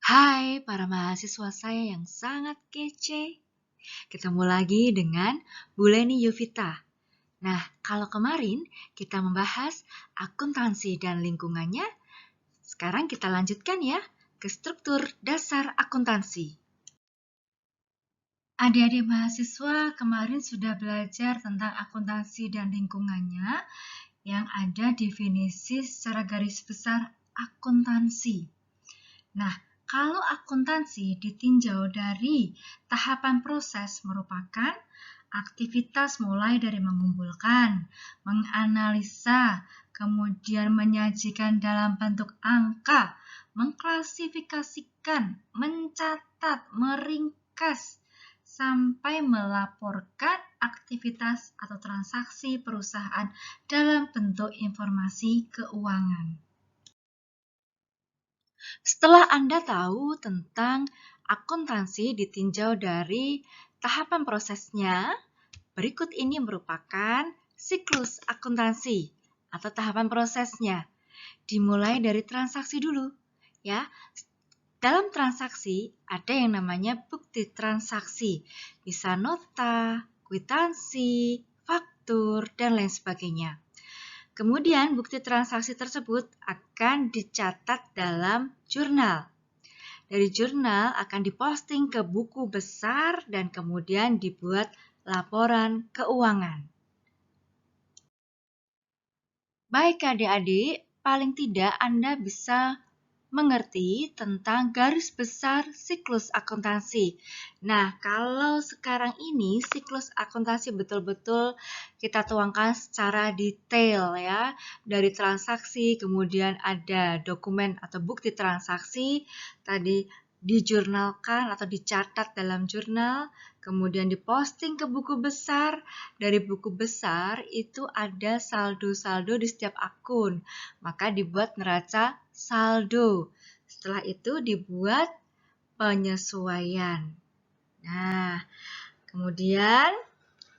Hai para mahasiswa saya yang sangat kece. Ketemu lagi dengan Bu Leni Yovita. Nah, kalau kemarin kita membahas akuntansi dan lingkungannya, sekarang kita lanjutkan ya ke struktur dasar akuntansi. Adik-adik mahasiswa kemarin sudah belajar tentang akuntansi dan lingkungannya yang ada definisi secara garis besar akuntansi. Nah, kalau akuntansi ditinjau dari tahapan proses merupakan aktivitas mulai dari mengumpulkan, menganalisa, kemudian menyajikan dalam bentuk angka, mengklasifikasikan, mencatat, meringkas, sampai melaporkan aktivitas atau transaksi perusahaan dalam bentuk informasi keuangan. Setelah Anda tahu tentang akuntansi ditinjau dari tahapan prosesnya, berikut ini merupakan siklus akuntansi atau tahapan prosesnya. Dimulai dari transaksi dulu, ya. Dalam transaksi ada yang namanya bukti transaksi, bisa nota, kwitansi, faktur, dan lain sebagainya. Kemudian bukti transaksi tersebut akan dicatat dalam jurnal. Dari jurnal akan diposting ke buku besar dan kemudian dibuat laporan keuangan. Baik adik-adik, paling tidak Anda bisa mengerti tentang garis besar siklus akuntansi. Nah, kalau sekarang ini siklus akuntansi betul-betul kita tuangkan secara detail ya. Dari transaksi, kemudian ada dokumen atau bukti transaksi, tadi dijurnalkan atau dicatat dalam jurnal, kemudian diposting ke buku besar. Dari buku besar itu ada saldo-saldo di setiap akun, maka dibuat neraca saldo. Setelah itu dibuat penyesuaian. Nah, kemudian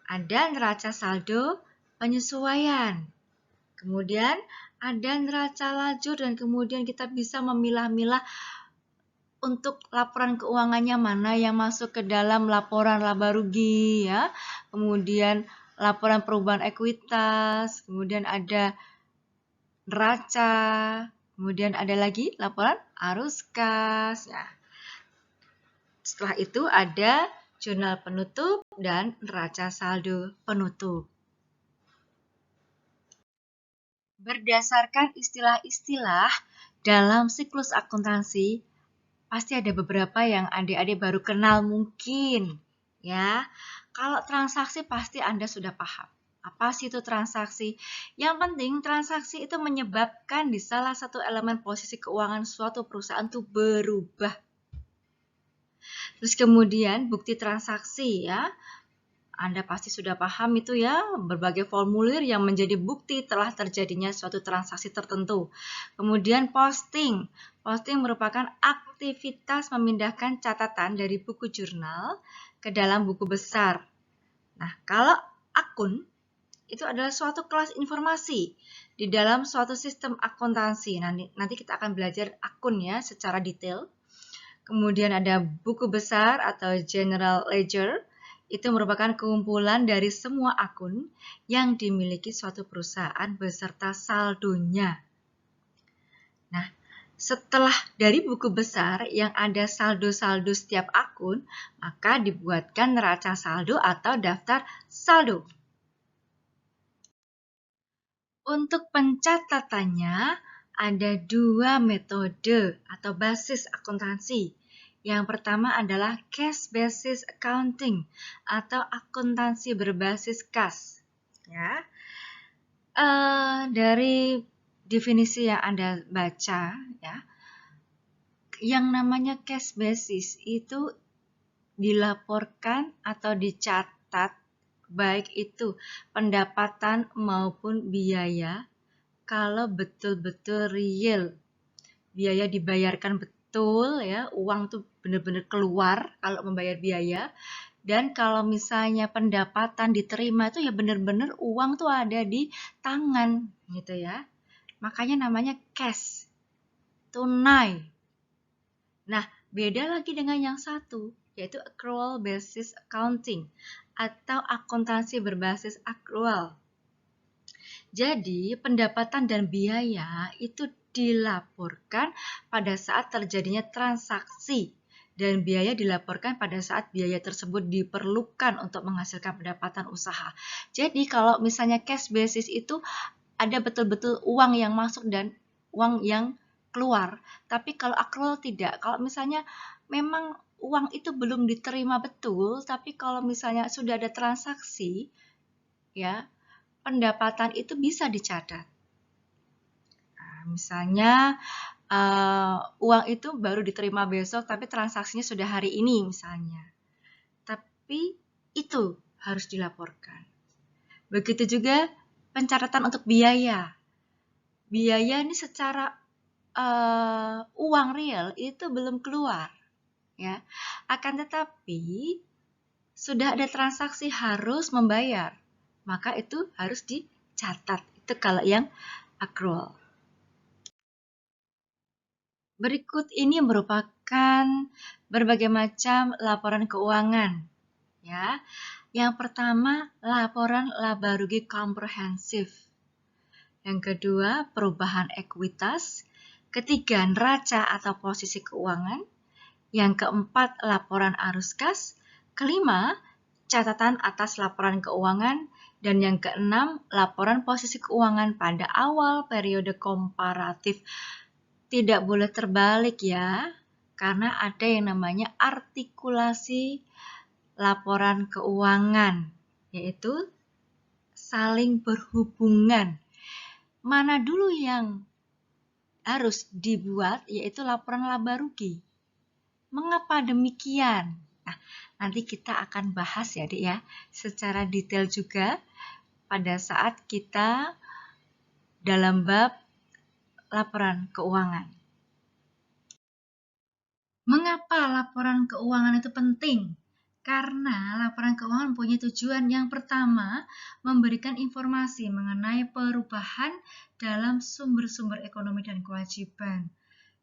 ada neraca saldo penyesuaian. Kemudian ada neraca lajur dan kemudian kita bisa memilah-milah untuk laporan keuangannya mana yang masuk ke dalam laporan laba rugi ya. Kemudian laporan perubahan ekuitas, kemudian ada neraca, kemudian ada lagi laporan arus kas. Ya. Setelah itu ada jurnal penutup dan neraca saldo penutup. Berdasarkan istilah-istilah dalam siklus akuntansi, pasti ada beberapa yang adik-adik baru kenal mungkin, ya. Kalau transaksi pasti Anda sudah paham. Apa sih itu transaksi? Yang penting transaksi itu menyebabkan di salah satu elemen posisi keuangan suatu perusahaan itu berubah. Terus kemudian bukti transaksi ya. Anda pasti sudah paham itu ya, berbagai formulir yang menjadi bukti telah terjadinya suatu transaksi tertentu. Kemudian posting. Posting merupakan aktivitas memindahkan catatan dari buku jurnal ke dalam buku besar. Nah, kalau akun itu adalah suatu kelas informasi di dalam suatu sistem akuntansi. Nanti kita akan belajar akun ya secara detail. Kemudian ada buku besar atau general ledger. Itu merupakan kumpulan dari semua akun yang dimiliki suatu perusahaan beserta saldonya. Nah, setelah dari buku besar yang ada saldo-saldo setiap akun, maka dibuatkan neraca saldo atau daftar saldo. Untuk pencatatannya, ada dua metode atau basis akuntansi. Yang pertama adalah cash basis accounting atau akuntansi berbasis kas. Ya, dari definisi yang Anda baca, ya, yang namanya cash basis itu dilaporkan atau dicatat baik itu pendapatan maupun biaya kalau betul-betul real. Biaya dibayarkan betul ya, uang tuh benar-benar keluar kalau membayar biaya. Dan kalau misalnya pendapatan diterima itu ya benar-benar uang tuh ada di tangan gitu ya. Makanya namanya cash, tunai. Nah, Beda lagi dengan yang satu, yaitu accrual basis accounting atau akuntansi berbasis accrual. Jadi, pendapatan dan biaya itu dilaporkan pada saat terjadinya transaksi dan biaya dilaporkan pada saat biaya tersebut diperlukan untuk menghasilkan pendapatan usaha. Jadi, kalau misalnya cash basis itu ada betul-betul uang yang masuk dan uang yang keluar. Tapi kalau accrual tidak. Kalau misalnya memang uang itu belum diterima betul, tapi kalau misalnya sudah ada transaksi, ya, pendapatan itu bisa dicatat. Nah, misalnya uang itu baru diterima besok, tapi transaksinya sudah hari ini misalnya. Tapi itu harus dilaporkan. Begitu juga pencatatan untuk biaya. Biaya ini secara uang real itu belum keluar, ya. Akan tetapi sudah ada transaksi harus membayar, maka itu harus dicatat. Itu kalau yang accrual. Berikut ini merupakan berbagai macam laporan keuangan, ya. Yang pertama, laporan laba rugi komprehensif. Yang kedua, perubahan ekuitas. Ketiga, neraca atau posisi keuangan. Yang keempat, laporan arus kas. Kelima, catatan atas laporan keuangan. Dan yang keenam, laporan posisi keuangan pada awal periode komparatif. Tidak boleh terbalik ya, karena ada yang namanya artikulasi laporan keuangan, yaitu saling berhubungan. Mana dulu yang harus dibuat, yaitu laporan laba rugi. Mengapa demikian? Nah, nanti kita akan bahas ya, Dik ya, secara detail juga pada saat kita dalam bab laporan keuangan. Mengapa laporan keuangan itu penting? Karena laporan keuangan punya tujuan yang pertama, memberikan informasi mengenai perubahan dalam sumber-sumber ekonomi dan kewajiban.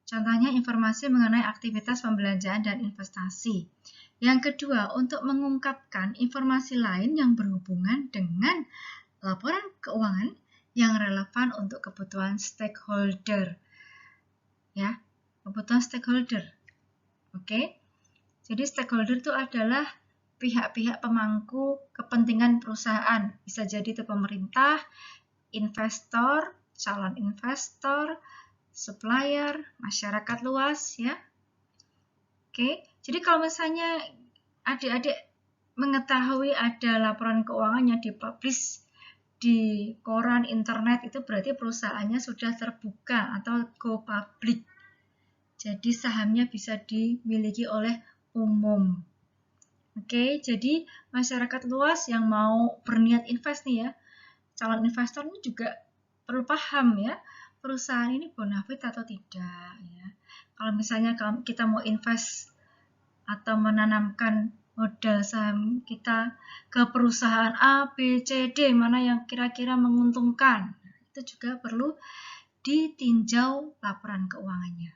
Contohnya informasi mengenai aktivitas pembelanjaan dan investasi. Yang kedua, untuk mengungkapkan informasi lain yang berhubungan dengan laporan keuangan yang relevan untuk kebutuhan stakeholder. Ya, kebutuhan stakeholder. Oke. Jadi stakeholder itu adalah pihak-pihak pemangku kepentingan perusahaan. Bisa jadi itu pemerintah, investor, calon investor, supplier, masyarakat luas ya. Oke. Jadi kalau misalnya adik-adik mengetahui ada laporan keuangan yang dipublish di koran internet, itu berarti perusahaannya sudah terbuka atau go public. Jadi sahamnya bisa dimiliki oleh umum. Oke, jadi masyarakat luas yang mau berniat invest nih ya, calon investor ini juga perlu paham ya, perusahaan ini bonafit atau tidak ya. Kalau misalnya kita mau invest atau menanamkan modal saham kita ke perusahaan A, B, C, D, mana yang kira-kira menguntungkan, itu juga perlu ditinjau laporan keuangannya.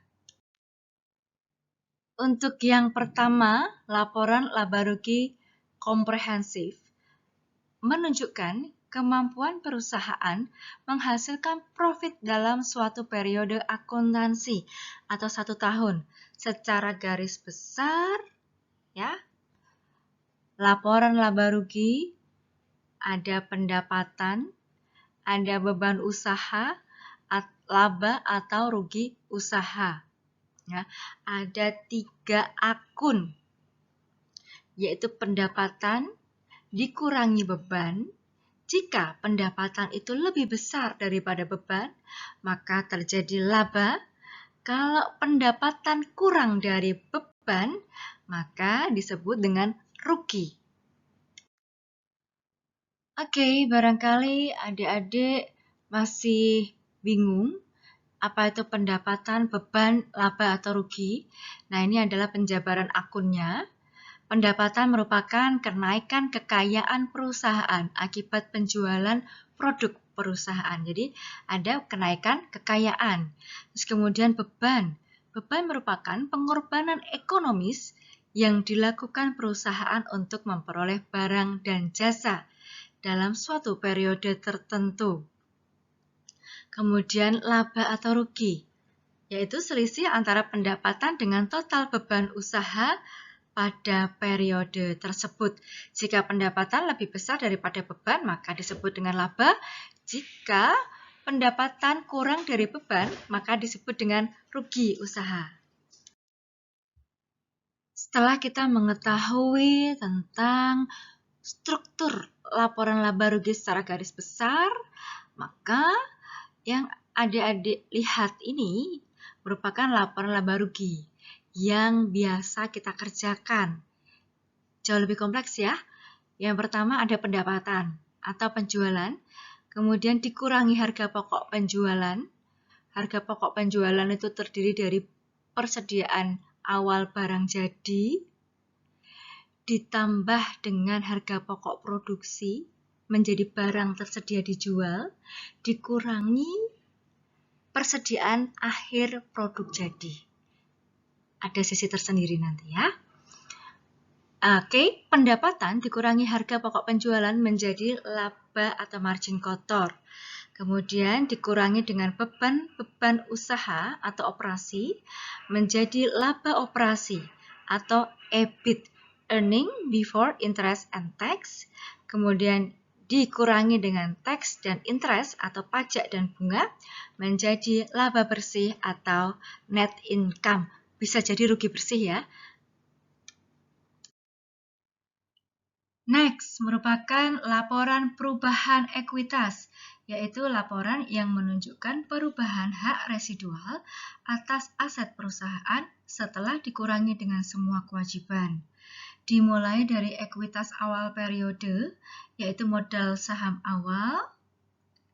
Untuk yang pertama, laporan laba rugi komprehensif menunjukkan kemampuan perusahaan menghasilkan profit dalam suatu periode akuntansi atau 1 tahun. Secara garis besar, ya, laporan laba rugi, ada pendapatan, ada beban usaha, laba atau rugi usaha. Ya, ada 3 akun, yaitu pendapatan dikurangi beban. Jika pendapatan itu lebih besar daripada beban, maka terjadi laba. Kalau pendapatan kurang dari beban, maka disebut dengan rugi. Oke, barangkali adik-adik masih bingung apa itu pendapatan, beban, laba, atau rugi. Nah, ini adalah penjabaran akunnya. Pendapatan merupakan kenaikan kekayaan perusahaan akibat penjualan produk perusahaan. Jadi, ada kenaikan kekayaan. Terus kemudian beban. Beban merupakan pengorbanan ekonomis yang dilakukan perusahaan untuk memperoleh barang dan jasa dalam suatu periode tertentu. Kemudian laba atau rugi, yaitu selisih antara pendapatan dengan total beban usaha pada periode tersebut. Jika pendapatan lebih besar daripada beban, maka disebut dengan laba. Jika pendapatan kurang dari beban, maka disebut dengan rugi usaha. Setelah kita mengetahui tentang struktur laporan laba rugi secara garis besar, maka yang adik-adik lihat ini merupakan laporan laba rugi yang biasa kita kerjakan. Jauh lebih kompleks ya. Yang pertama ada pendapatan atau penjualan, kemudian dikurangi harga pokok penjualan. Harga pokok penjualan itu terdiri dari persediaan awal barang jadi, ditambah dengan harga pokok produksi, menjadi barang tersedia dijual, dikurangi persediaan akhir produk jadi. Ada sisi tersendiri nanti ya. Oke, pendapatan dikurangi harga pokok penjualan menjadi laba atau margin kotor. Kemudian dikurangi dengan beban usaha atau operasi menjadi laba operasi atau EBIT, earning before interest and tax. Kemudian dikurangi dengan tax dan interest atau pajak dan bunga menjadi laba bersih atau net income. Bisa jadi rugi bersih ya. Next, merupakan laporan perubahan ekuitas, yaitu laporan yang menunjukkan perubahan hak residual atas aset perusahaan setelah dikurangi dengan semua kewajiban. Dimulai dari ekuitas awal periode, yaitu modal saham awal.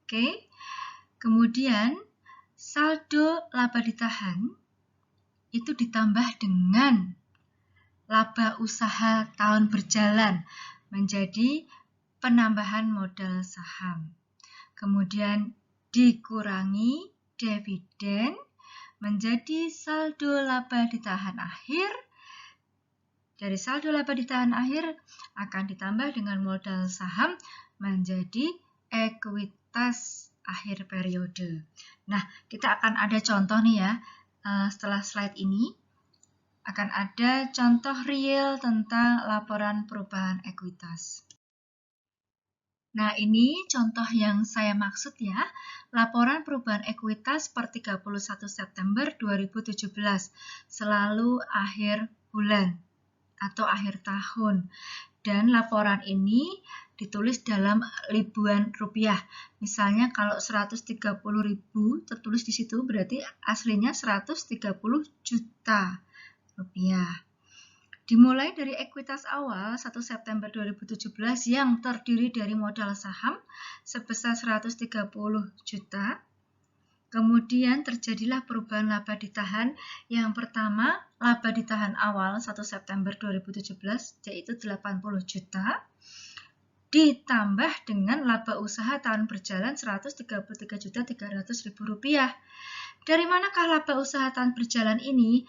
Oke. Kemudian, saldo laba ditahan itu ditambah dengan laba usaha tahun berjalan menjadi penambahan modal saham. Kemudian dikurangi dividen menjadi saldo laba ditahan akhir. Dari saldo laba ditahan akhir akan ditambah dengan modal saham menjadi ekuitas akhir periode. Nah, kita akan ada contoh nih ya. Setelah slide ini akan ada contoh real tentang laporan perubahan ekuitas. Nah, ini contoh yang saya maksud ya, laporan perubahan ekuitas per 31 September 2017, selalu akhir bulan atau akhir tahun. Dan laporan ini ditulis dalam ribuan rupiah. Misalnya kalau 130.000 tertulis di situ, berarti aslinya 130 juta rupiah. Dimulai dari ekuitas awal 1 September 2017 yang terdiri dari modal saham sebesar 130 juta. Kemudian terjadilah perubahan laba ditahan. Yang pertama, laba ditahan awal 1 September 2017 yaitu 80 juta. Ditambah dengan laba usaha tahun berjalan 133.300.000 rupiah. Dari manakah laba usaha tahun berjalan ini?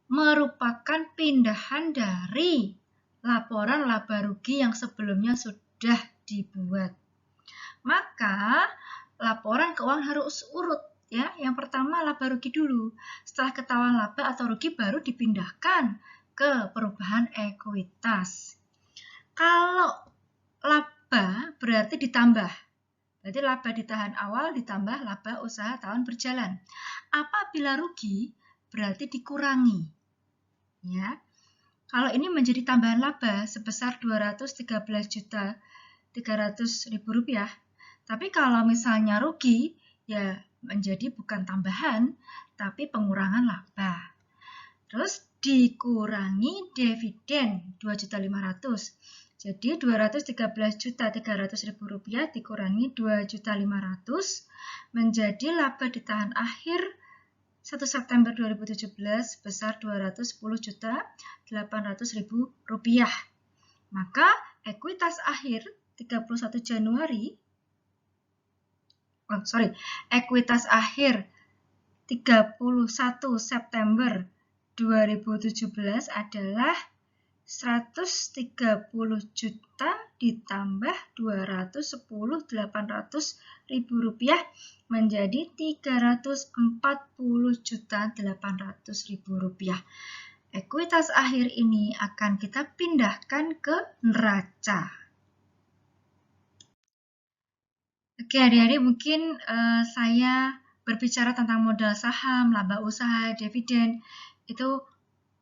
Merupakan pindahan dari laporan laba rugi yang sebelumnya sudah dibuat. Maka laporan keuangan harus urut ya. Yang pertama laba rugi dulu. Setelah ketahuan laba atau rugi baru dipindahkan ke perubahan ekuitas. Kalau laba berarti ditambah. Berarti laba ditahan awal ditambah laba usaha tahun berjalan. Apabila rugi berarti dikurangi. Ya, kalau ini menjadi tambahan laba sebesar 213.300.000 rupiah. Tapi kalau misalnya rugi, ya menjadi bukan tambahan, tapi pengurangan laba. Terus dikurangi dividen 2.500.000. Jadi 213.300.000 rupiah dikurangi 2.500.000 menjadi laba ditahan akhir 1 September 2017 sebesar 210.800.000 rupiah. Maka ekuitas akhir 31 Januari ekuitas akhir 31 September 2017 adalah 130 juta ditambah 210.800.000 rupiah menjadi 340.800.000 rupiah. Ekuitas akhir ini akan kita pindahkan ke neraca. Oke, adik-adik, mungkin saya berbicara tentang modal saham, laba usaha, dividen, itu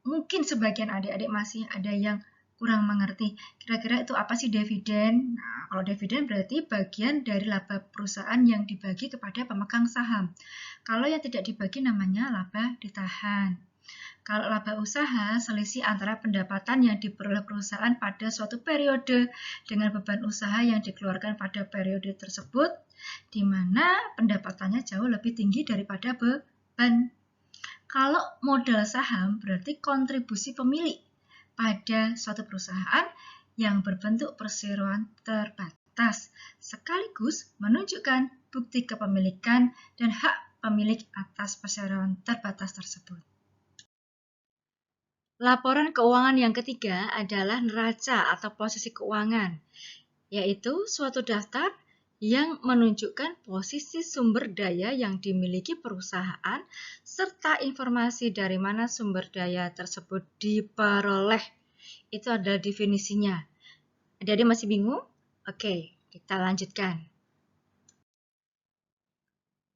mungkin sebagian adik-adik masih ada yang kurang mengerti. Kira-kira itu apa sih dividen? Nah, kalau dividen berarti bagian dari laba perusahaan yang dibagi kepada pemegang saham. Kalau yang tidak dibagi namanya laba ditahan. Kalau laba usaha, selisih antara pendapatan yang diperoleh perusahaan pada suatu periode dengan beban usaha yang dikeluarkan pada periode tersebut, di mana pendapatannya jauh lebih tinggi daripada beban. Kalau modal saham berarti kontribusi pemilik pada suatu perusahaan yang berbentuk perseroan terbatas, sekaligus menunjukkan bukti kepemilikan dan hak pemilik atas perseroan terbatas tersebut. Laporan keuangan yang ketiga adalah neraca atau posisi keuangan, yaitu suatu daftar yang menunjukkan posisi sumber daya yang dimiliki perusahaan serta informasi dari mana sumber daya tersebut diperoleh. Itu adalah definisinya. Adik-adik masih bingung? Oke, kita lanjutkan.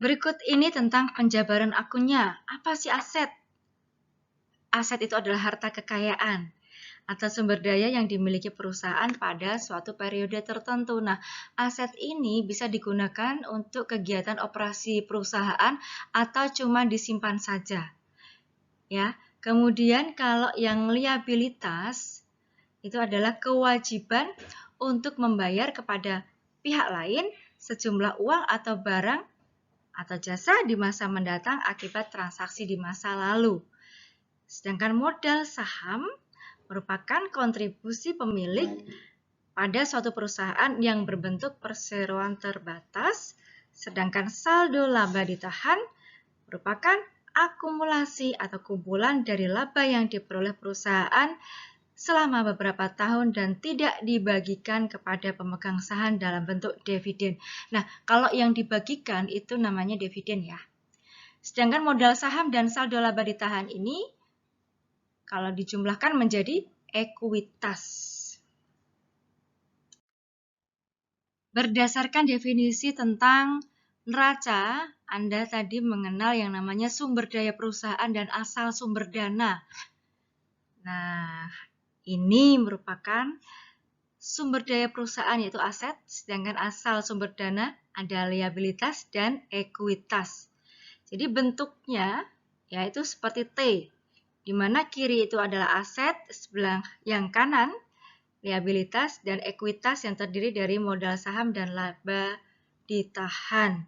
Berikut ini tentang penjabaran akunnya. Apa sih aset? Aset itu adalah harta kekayaan atau sumber daya yang dimiliki perusahaan pada suatu periode tertentu. Nah, aset ini bisa digunakan untuk kegiatan operasi perusahaan atau cuma disimpan saja. Ya. Kemudian kalau yang liabilitas itu adalah kewajiban untuk membayar kepada pihak lain sejumlah uang atau barang atau jasa di masa mendatang akibat transaksi di masa lalu. Sedangkan modal saham merupakan kontribusi pemilik pada suatu perusahaan yang berbentuk perseroan terbatas, sedangkan saldo laba ditahan merupakan akumulasi atau kumpulan dari laba yang diperoleh perusahaan selama beberapa tahun dan tidak dibagikan kepada pemegang saham dalam bentuk dividen. Nah, kalau yang dibagikan itu namanya dividen ya. Sedangkan modal saham dan saldo laba ditahan ini kalau dijumlahkan menjadi ekuitas. Berdasarkan definisi tentang neraca, Anda tadi mengenal yang namanya sumber daya perusahaan dan asal sumber dana. Nah, ini merupakan sumber daya perusahaan yaitu aset, sedangkan asal sumber dana ada liabilitas dan ekuitas. Jadi bentuknya yaitu seperti T, di mana kiri itu adalah aset, sebelah yang kanan liabilitas dan ekuitas yang terdiri dari modal saham dan laba ditahan.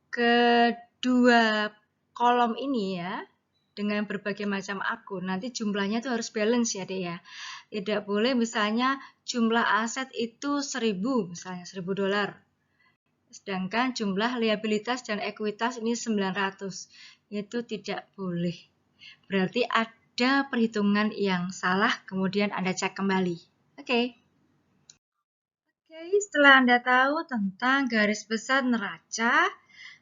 Kedua kolom ini ya, dengan berbagai macam akun, nanti jumlahnya itu harus balance ya, Dek ya. Tidak boleh misalnya jumlah aset itu 1.000, misalnya $1.000. Sedangkan jumlah liabilitas dan ekuitas ini 900. Itu tidak boleh. Berarti ada perhitungan yang salah, kemudian Anda cek kembali. Oke, setelah Anda tahu tentang garis besar neraca,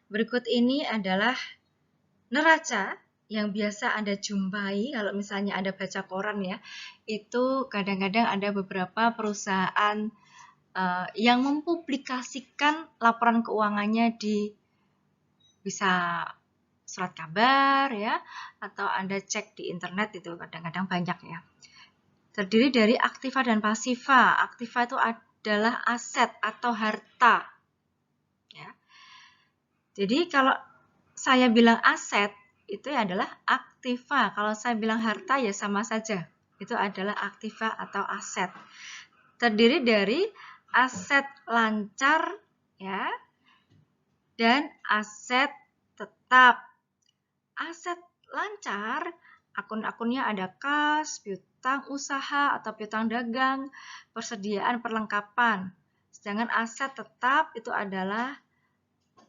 berikut ini adalah neraca yang biasa Anda jumpai kalau misalnya Anda baca koran ya. Itu kadang-kadang ada beberapa perusahaan yang mempublikasikan laporan keuangannya di bisa surat kabar ya, atau Anda cek di internet itu kadang-kadang banyak ya. Terdiri dari aktiva dan pasiva. Aktiva itu adalah aset atau harta. Ya. Jadi kalau saya bilang aset, itu adalah aktiva. Kalau saya bilang harta ya sama saja. Itu adalah aktiva atau aset. Terdiri dari aset lancar ya, dan aset tetap. Aset lancar, akun-akunnya ada kas, piutang usaha atau piutang dagang, persediaan perlengkapan. Sedangkan aset tetap itu adalah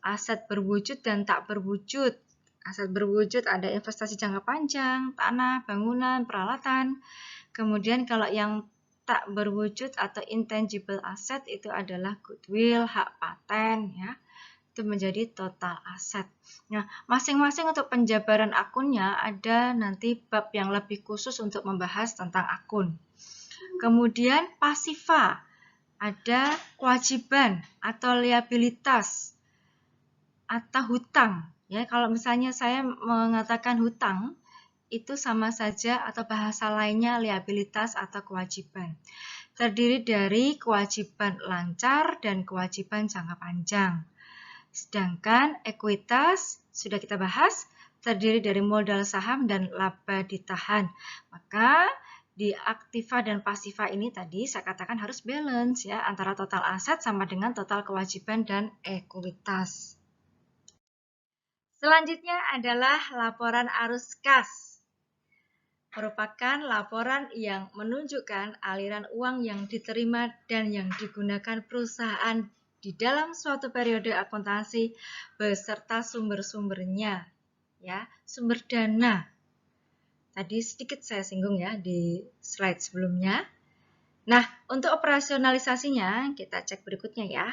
aset berwujud dan tak berwujud. Aset berwujud ada investasi jangka panjang, tanah, bangunan, peralatan. Kemudian kalau yang tak berwujud atau intangible asset itu adalah goodwill, hak paten, ya. Itu menjadi total aset. Nah, masing-masing untuk penjabaran akunnya ada nanti bab yang lebih khusus untuk membahas tentang akun. Kemudian pasifa, ada kewajiban atau liabilitas atau hutang. Ya, kalau misalnya saya mengatakan hutang, itu sama saja atau bahasa lainnya liabilitas atau kewajiban. Terdiri dari kewajiban lancar dan kewajiban jangka panjang. Sedangkan ekuitas sudah kita bahas, terdiri dari modal saham dan laba ditahan. Maka di aktiva dan pasiva ini tadi saya katakan harus balance ya antara total aset sama dengan total kewajiban dan ekuitas. Selanjutnya adalah laporan arus kas. Merupakan laporan yang menunjukkan aliran uang yang diterima dan yang digunakan perusahaan di dalam suatu periode akuntansi beserta sumber-sumbernya, ya, sumber dana. Tadi sedikit saya singgung ya di slide sebelumnya. Nah, untuk operasionalisasinya kita cek berikutnya ya.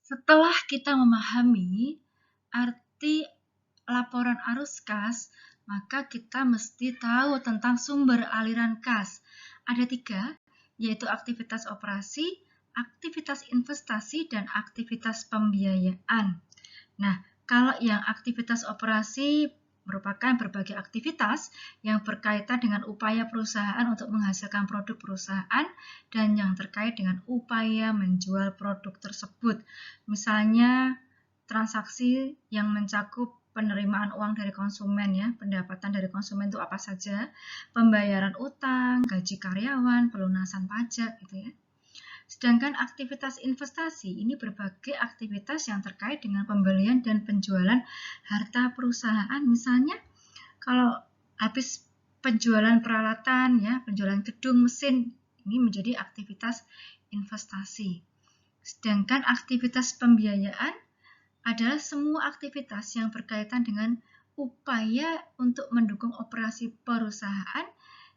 Setelah kita memahami arti laporan arus kas, maka kita mesti tahu tentang sumber aliran kas. Ada 3, yaitu aktivitas operasi, aktivitas investasi, dan aktivitas pembiayaan. Nah, kalau yang aktivitas operasi merupakan berbagai aktivitas yang berkaitan dengan upaya perusahaan untuk menghasilkan produk perusahaan dan yang terkait dengan upaya menjual produk tersebut. Misalnya transaksi yang mencakup penerimaan uang dari konsumen ya, pendapatan dari konsumen itu apa saja, pembayaran utang, gaji karyawan, pelunasan pajak gitu ya. Sedangkan aktivitas investasi ini berbagai aktivitas yang terkait dengan pembelian dan penjualan harta perusahaan. Misalnya kalau habis penjualan peralatan ya, penjualan gedung, mesin, ini menjadi aktivitas investasi. Sedangkan aktivitas pembiayaan adalah semua aktivitas yang berkaitan dengan upaya untuk mendukung operasi perusahaan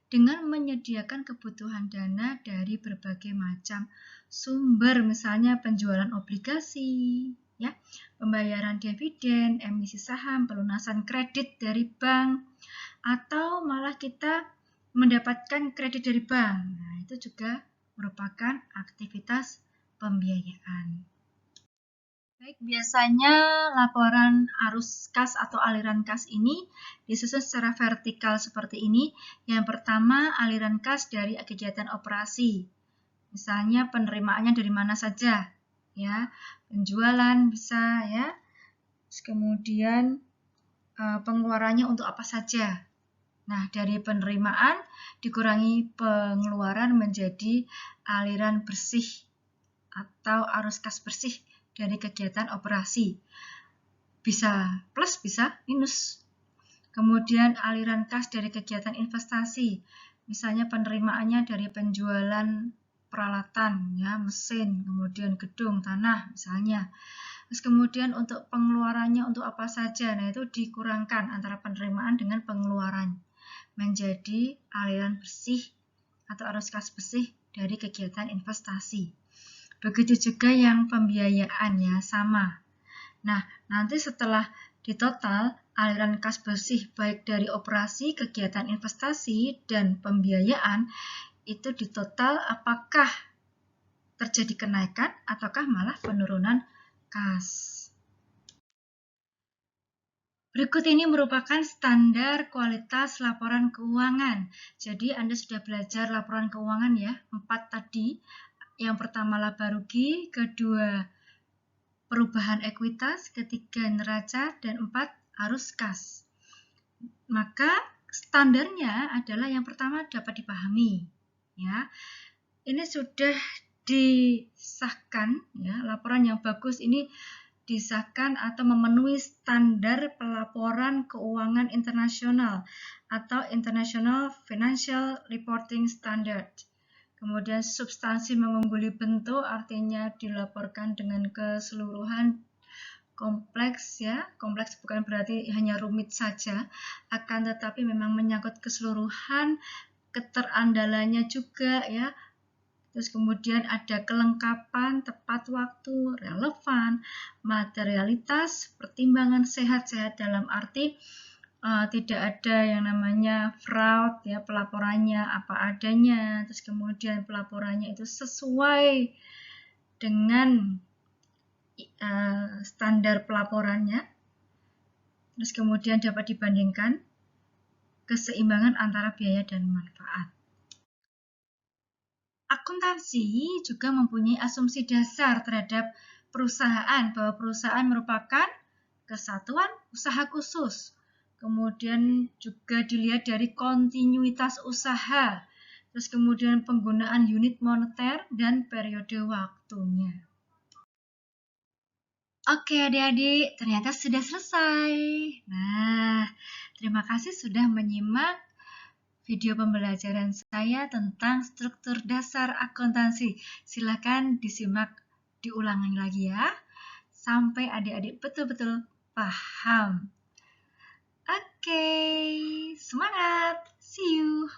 dengan menyediakan kebutuhan dana dari berbagai macam sumber, misalnya penjualan obligasi, ya, pembayaran dividen, emisi saham, pelunasan kredit dari bank, atau malah kita mendapatkan kredit dari bank. Nah, itu juga merupakan aktivitas pembiayaan. Baik, biasanya laporan arus kas atau aliran kas ini disusun secara vertikal seperti ini. Yang pertama, aliran kas dari kegiatan operasi. Misalnya penerimaannya dari mana saja, ya, penjualan bisa ya. Terus kemudian pengeluarannya untuk apa saja. Nah, dari penerimaan dikurangi pengeluaran menjadi aliran bersih atau arus kas bersih dari kegiatan operasi. Bisa plus, bisa minus. Kemudian aliran kas dari kegiatan investasi. Misalnya penerimaannya dari penjualan peralatan, ya, mesin, kemudian gedung, tanah, misalnya. Terus kemudian untuk pengeluarannya untuk apa saja, nah itu dikurangkan antara penerimaan dengan pengeluaran. Menjadi aliran bersih atau arus kas bersih dari kegiatan investasi. Begitu juga yang pembiayaan ya, sama. Nah, nanti setelah ditotal aliran kas bersih baik dari operasi, kegiatan investasi, dan pembiayaan itu ditotal apakah terjadi kenaikan ataukah malah penurunan kas. Berikut ini merupakan standar kualitas laporan keuangan. Jadi Anda sudah belajar laporan keuangan ya, 4 tadi. Yang pertama laba rugi, kedua perubahan ekuitas, ketiga neraca, dan 4 arus kas. Maka standarnya adalah yang pertama dapat dipahami. Ya, ini sudah disahkan ya, laporan yang bagus ini disahkan atau memenuhi standar pelaporan keuangan internasional atau International Financial Reporting Standard. Kemudian substansi mengungguli bentuk artinya dilaporkan dengan keseluruhan kompleks ya. Kompleks bukan berarti hanya rumit saja, akan tetapi memang menyangkut keseluruhan keterandalannya juga ya. Terus kemudian ada kelengkapan, tepat waktu, relevan, materialitas, pertimbangan sehat-sehat dalam arti tidak ada yang namanya fraud ya, pelaporannya apa adanya, terus kemudian pelaporannya itu sesuai dengan standar pelaporannya, terus kemudian dapat dibandingkan keseimbangan antara biaya dan manfaat. Akuntansi juga mempunyai asumsi dasar terhadap perusahaan bahwa perusahaan merupakan kesatuan usaha khusus. Kemudian juga dilihat dari kontinuitas usaha, terus kemudian penggunaan unit moneter dan periode waktunya. Oke adik-adik, ternyata sudah selesai. Nah, terima kasih sudah menyimak video pembelajaran saya tentang struktur dasar akuntansi. Silakan disimak diulangi lagi ya, sampai adik-adik betul-betul paham. Oke, semangat! See you!